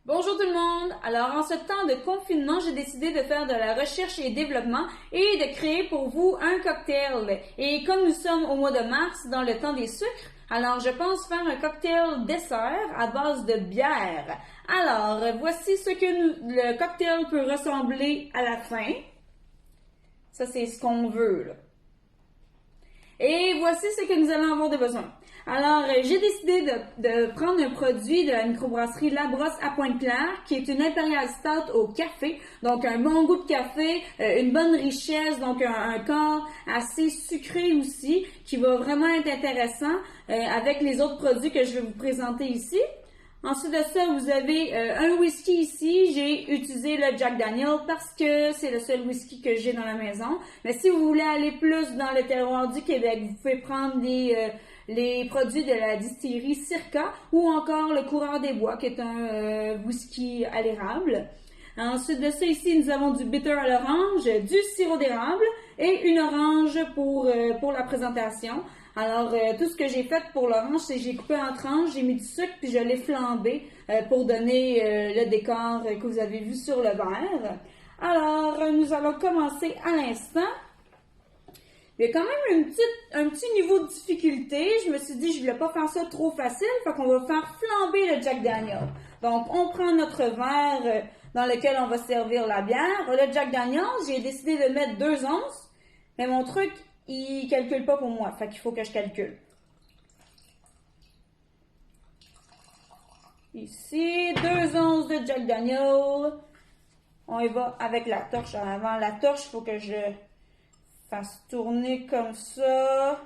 Bonjour tout le monde! Alors, en ce temps de confinement, j'ai décidé de faire de la recherche et développement et de créer pour vous un cocktail. Et comme nous sommes au mois de mars, dans le temps des sucres, alors je pense faire un cocktail dessert à base de bière. Alors, voici ce que le cocktail peut ressembler à la fin. Ça, c'est ce qu'on veut, là. Et voici ce que nous allons avoir de besoin. Alors, j'ai décidé de prendre un produit de la microbrasserie La Brosse à Pointe-Claire, qui est une Imperial Stout au café. Donc, un bon goût de café, une bonne richesse, donc un corps assez sucré aussi, qui va vraiment être intéressant avec les autres produits que je vais vous présenter ici. Ensuite de ça, vous avez un whisky ici. J'ai utilisé le Jack Daniel parce que c'est le seul whisky que j'ai dans la maison. Mais si vous voulez aller plus dans le terroir du Québec, vous pouvez prendre les produits de la distillerie Circa ou encore le Coureur des Bois qui est un whisky à l'érable. Ensuite de ça, ici, nous avons du bitter à l'orange, du sirop d'érable et une orange pour la présentation. Alors, tout ce que j'ai fait pour l'orange, c'est que j'ai coupé en tranches, j'ai mis du sucre, puis je l'ai flambé pour donner le décor que vous avez vu sur le verre. Alors, nous allons commencer à l'instant. Il y a quand même un petit niveau de difficulté. Je me suis dit, je voulais pas faire ça trop facile, fait qu'on va faire flamber le Jack Daniel. Donc, on prend notre verre dans lequel on va servir la bière. Le Jack Daniel, j'ai décidé de mettre 2 onces, mais mon truc, il calcule pas pour moi, fait qu'il faut que je calcule. Ici, 2 onces de Jack Daniel. On y va avec la torche en avant. La torche, il faut que je fasse tourner comme ça.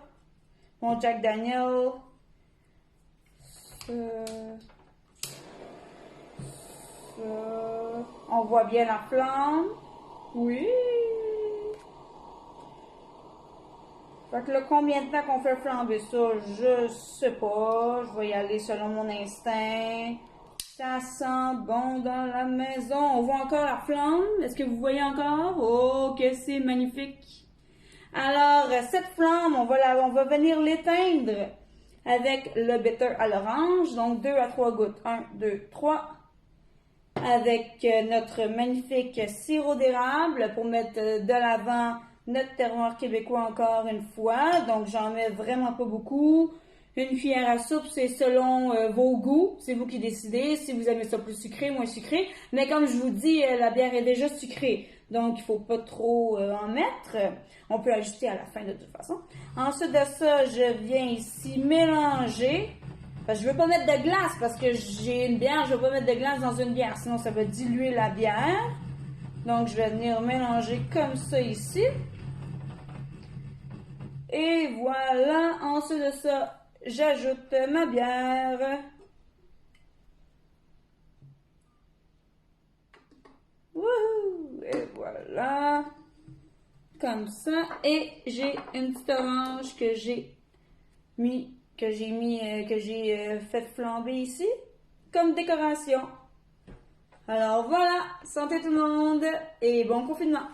Mon Jack Daniel. Ça. On voit bien la flamme. Oui. Fait que là, combien de temps qu'on fait flamber ça, je sais pas. Je vais y aller selon mon instinct. Ça sent bon dans la maison. On voit encore la flamme. Est-ce que vous voyez encore? Oh, que c'est magnifique. Alors, cette flamme, on va venir l'éteindre avec le bitter à l'orange. Donc, 2 à 3 gouttes. 1, 2, 3. Avec notre magnifique sirop d'érable pour mettre de l'avant notre terroir québécois encore une fois. Donc, j'en mets vraiment pas beaucoup. Une cuillère à soupe, c'est selon vos goûts. C'est vous qui décidez si vous aimez ça plus sucré, moins sucré. Mais comme je vous dis, la bière est déjà sucrée. Donc, il faut pas trop en mettre. On peut ajuster à la fin de toute façon. Ensuite de ça, je viens ici mélanger. Parce que je veux pas mettre de glace parce que j'ai une bière, je veux pas mettre de glace dans une bière, sinon ça va diluer la bière. Donc, je vais venir mélanger comme ça ici. Et voilà, ensuite de ça, j'ajoute ma bière. Wouhou! Et voilà. Comme ça. Et j'ai une petite orange que j'ai fait flamber ici, comme décoration. Alors voilà, santé tout le monde et bon confinement!